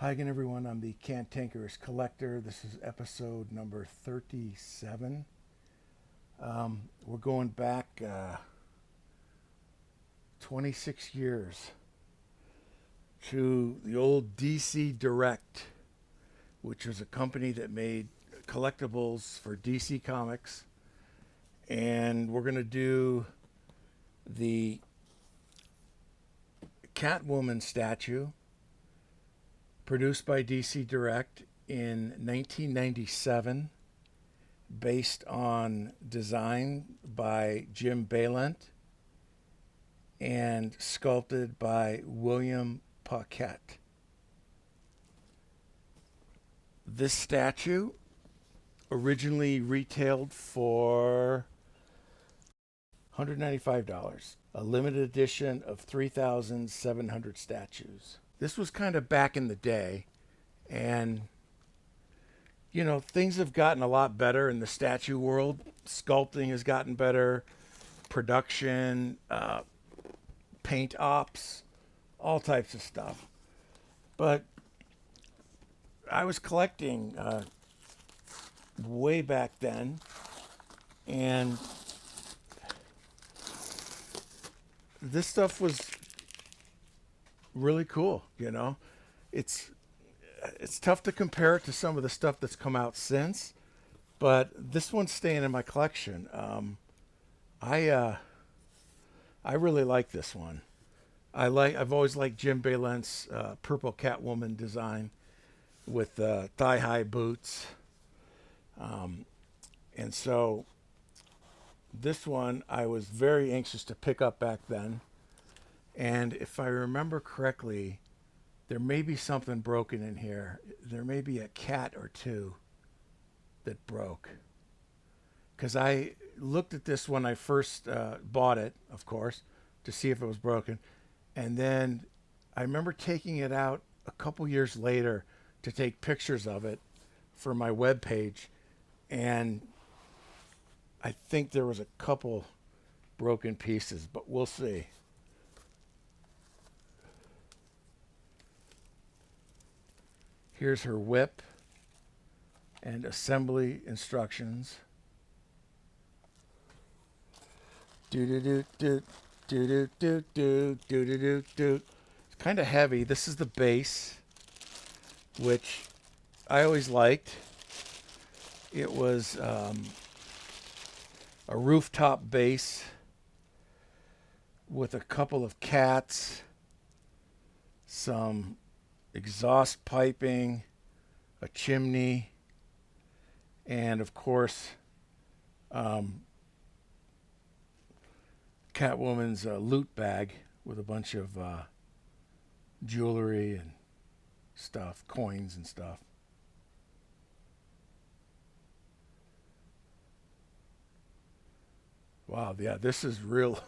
Hi again, everyone. I'm the Cantankerous Collector. This is episode number 37. We're going back 26 years to the old DC Direct, which was a company that made collectibles for DC Comics. And we're going to do the Catwoman statue produced by DC Direct in 1997, based on design by Jim Balent and sculpted by William Paquette. This statue originally retailed for $195, a limited edition of 3,700 statues. This was kind of back in the day, and things have gotten a lot better in the statue world. Sculpting has gotten better, production, paint ops, all types of stuff. But I was collecting way back then, and this stuff was really cool. It's tough to compare it to some of the stuff that's come out since, but this one's staying in my collection. I really like this one. I've always liked Jim Balent's purple Catwoman design with thigh high boots, and so this one I was very anxious to pick up back then. And if I remember correctly, there may be something broken in here. There may be a cat or two that broke. Because I looked at this when I first bought it, of course, to see if it was broken. And then I remember taking it out a couple years later to take pictures of it for my webpage. And I think there was a couple broken pieces, but we'll see. Here's her whip and assembly instructions. Do do do do do do do do do do do. It's kind of heavy. This is the base, which I always liked. It was a rooftop base with a couple of cats, some exhaust piping, a chimney, and of course, Catwoman's loot bag with a bunch of jewelry and stuff, coins and stuff. Wow, yeah, this is real.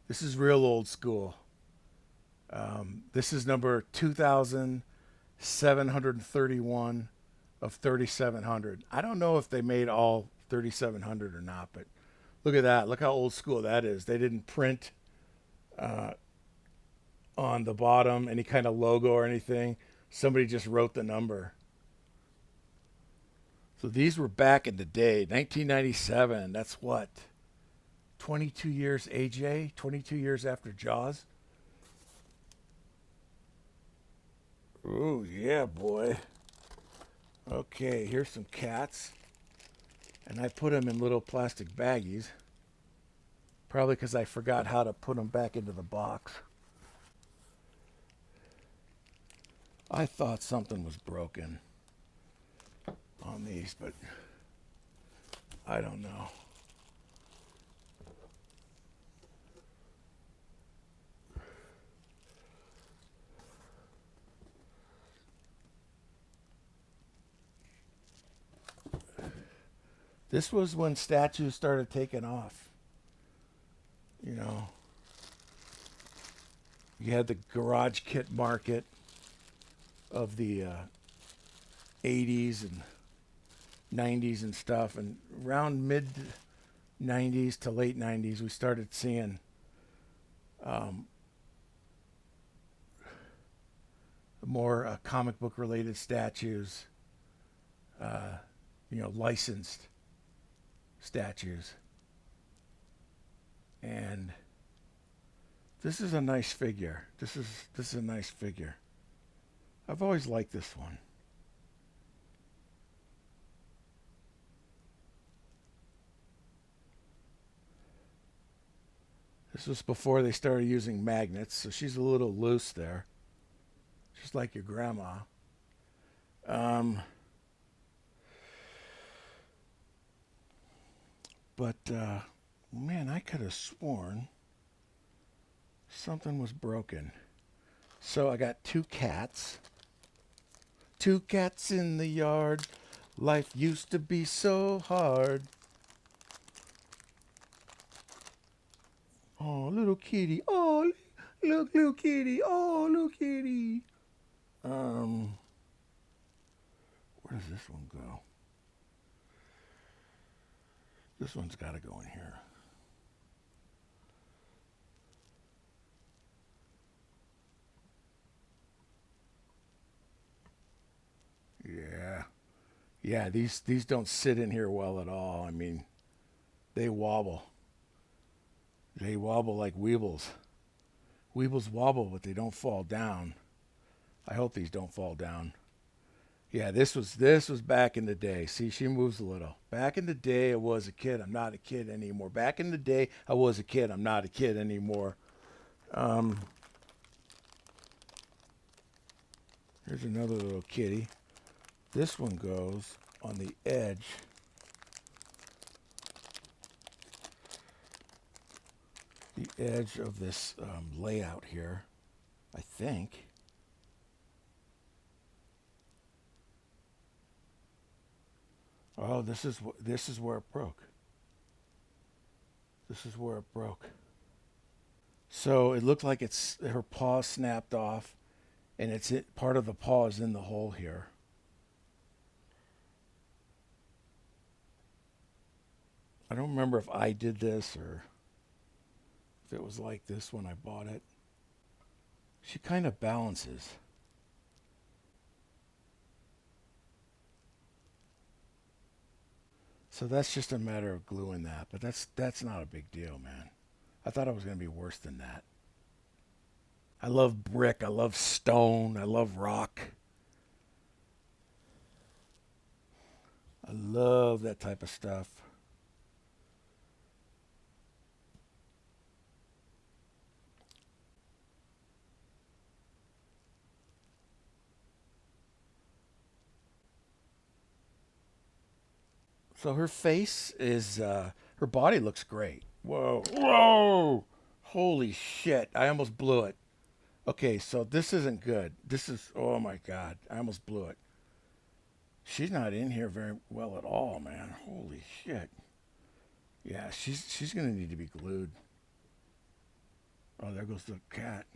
This is real old school. This is number 2,731 of 3,700. I don't know if they made all 3,700 or not, but look at that. Look how old school that is. They didn't print uh, on the bottom any kind of logo or anything. Somebody just wrote the number. So these were back in the day, 1997. That's what? 22 years AJ? 22 years after Jaws? Ooh, yeah, boy. Okay, here's some cats. And I put them in little plastic baggies. Probably because I forgot how to put them back into the box. I thought something was broken on these, but I don't know. This was when statues started taking off. You know, you had the garage kit market of the 80s and 90s and stuff. And around mid 90s to late 90s, we started seeing um, more comic book related statues, licensed statues. And this is a nice figure. This is a nice figure. I've always liked this one. This was before they started using magnets, so she's a little loose there, just like your grandma. Um, but man, I could have sworn something was broken. So I got two cats. Two cats in the yard. Life used to be so hard. Oh, little kitty. Oh, look, little kitty. Oh, little kitty. Where does this one go? This one's got to go in here. Yeah. Yeah, these don't sit in here well at all. I mean, they wobble. They wobble like weebles. Weebles wobble, but they don't fall down. I hope these don't fall down. Yeah, this was back in the day. See, she moves a little. Back in the day, I was a kid. I'm not a kid anymore. Back in the day, I was a kid. I'm not a kid anymore. Um, Here's another little kitty. This one goes on the edge. The edge of this layout here, I think. Oh, this is where it broke. This is where it broke. So it looked like it's her paw snapped off, and part of the paw is in the hole here. I don't remember if I did this or if it was like this when I bought it. She kind of balances. So that's just a matter of gluing that, but that's not a big deal, man. I thought it was going to be worse than that. I love brick, I love stone, I love rock. I love that type of stuff. So her face is, her body looks great. Whoa, whoa! Holy shit, I almost blew it. Okay, so this isn't good. This is, oh my God, I almost blew it. She's not in here very well at all, man. Holy shit. Yeah, she's gonna need to be glued. Oh, there goes the cat.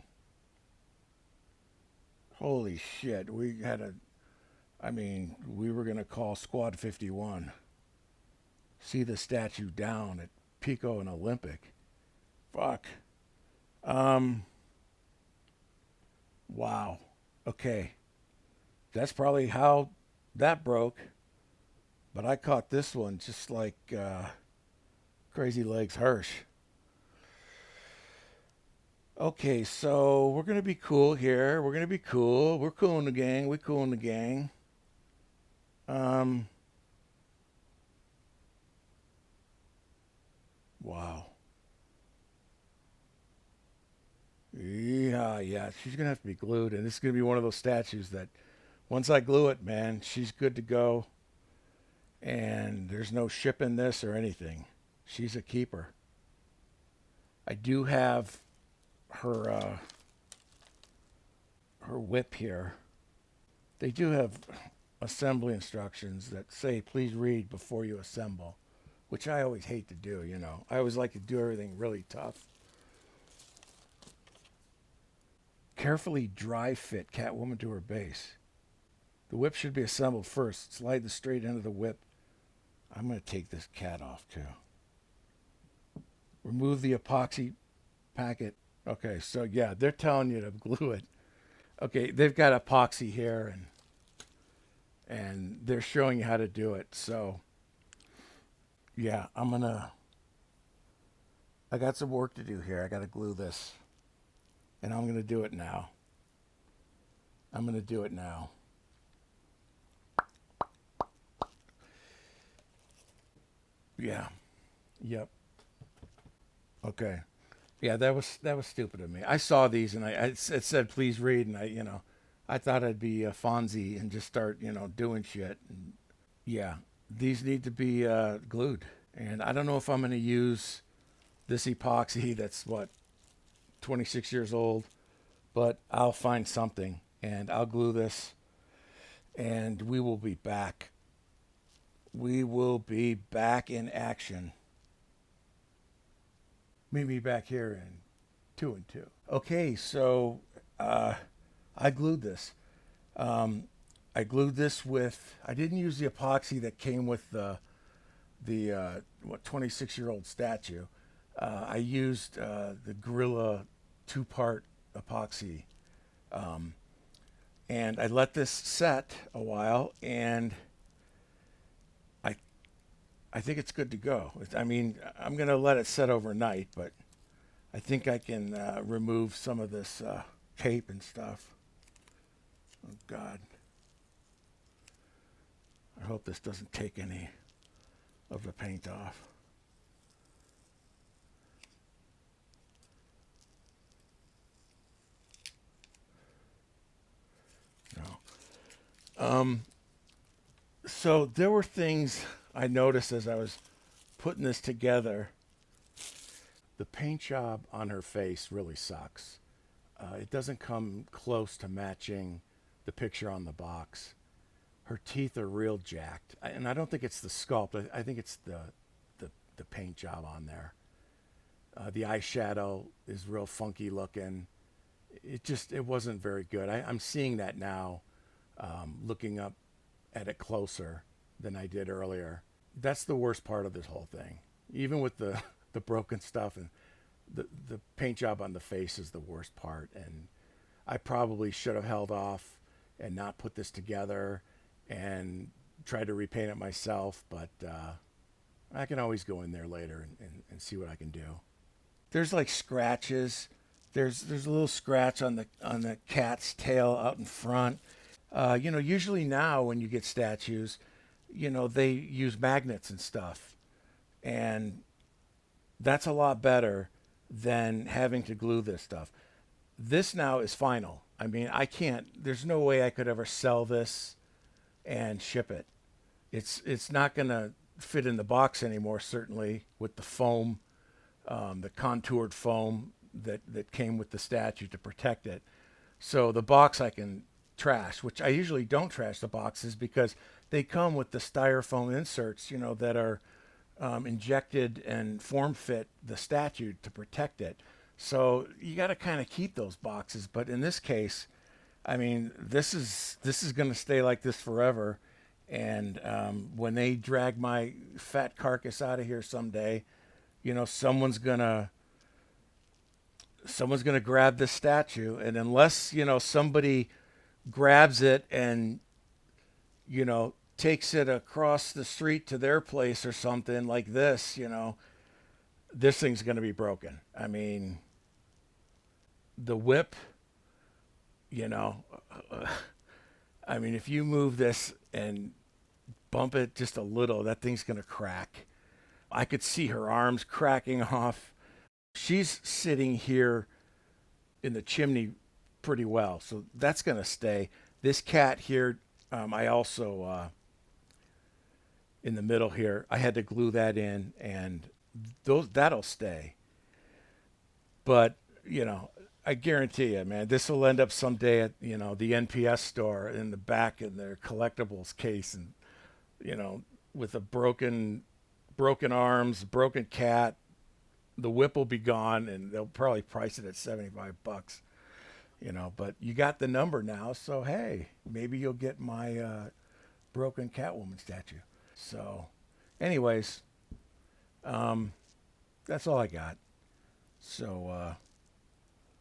Holy shit, we were gonna call Squad 51. See the statue down at Pico and Olympic. Fuck. Um, wow. Okay. That's probably how that broke. But I caught this one just like Crazy Legs Hirsch. Okay, so we're gonna be cool here. We're gonna be cool. We're cool in the gang. We cool in the gang. Um, wow. Yeah, yeah. She's gonna have to be glued, and this is gonna be one of those statues that once I glue it, man, she's good to go. And there's no shipping this or anything. She's a keeper. I do have her her whip here. They do have assembly instructions that say please read before you assemble, which I always hate to do, you know. I always like to do everything really tough. Carefully dry fit Catwoman to her base. The whip should be assembled first. Slide the straight end of the whip. I'm going to take this cat off too. Remove the epoxy packet. Okay, so yeah, they're telling you to glue it. Okay, they've got epoxy here, and they're showing you how to do it. So yeah, I got some work to do here. I got to glue this, and I'm gonna do it now. I'm gonna do it now. Yeah. Yep. Okay. Yeah, that was stupid of me. I saw these and it said please read, and I thought I'd be a Fonzie and just start doing shit. And yeah, these need to be glued, and I don't know if I'm going to use this epoxy that's what 26 years old, but I'll find something and I'll glue this, and we will be back. We will be back in action. Meet me back here in 2 and 2. Okay, so uh, I glued this. Um, I glued this with. I didn't use the epoxy that came with the 26-year-old statue. I used the Gorilla 2-part epoxy, um, and I let this set a while, and I I think it's good to go. I mean, I'm gonna let it set overnight, but I think I can remove some of this tape and stuff. Oh God, I hope this doesn't take any of the paint off. No. So there were things I noticed as I was putting this together. The paint job on her face really sucks. It doesn't come close to matching the picture on the box. Her teeth are real jacked, and I don't think it's the sculpt. I think it's the paint job on there. The eyeshadow is real funky looking. It wasn't very good. I'm seeing that now, looking up at it closer than I did earlier. That's the worst part of this whole thing. Even with the the broken stuff, and the paint job on the face is the worst part. And I probably should have held off and not put this together and tried to repaint it myself. But I can always go in there later and see what I can do. There's like scratches. There's a little scratch on the cat's tail out in front. Usually now when you get statues, they use magnets and stuff, and that's a lot better than having to glue this stuff. This now is final. I mean, I can't. There's no way I could ever sell this and ship it. It's not gonna fit in the box anymore. Certainly with the foam, the contoured foam that came with the statue to protect it. So the box I can trash, which I usually don't trash the boxes because they come with the styrofoam inserts, that are injected and form fit the statue to protect it. So you got to kind of keep those boxes. But in this case, I mean, this is going to stay like this forever. And when they drag my fat carcass out of here someday, someone's gonna grab this statue, and unless somebody grabs it and takes it across the street to their place or something like this, this thing's gonna be broken. I mean, the whip, you know, I mean, if you move this and bump it just a little, that thing's gonna crack. I could see her arms cracking off. She's sitting here in the chimney pretty well, so that's gonna stay. This cat here, I also in the middle here, I had to glue that in, and that'll stay. But I guarantee you, man, this will end up someday at the NPS store in the back in their collectibles case, and with a broken arms, broken cat. The whip will be gone, and they'll probably price it at $75. But you got the number now, so hey, maybe you'll get my broken Catwoman statue. So, anyways, that's all I got. So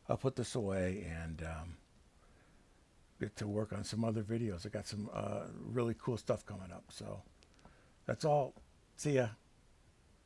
I'll put this away, and get to work on some other videos. I got some really cool stuff coming up. So that's all. See ya.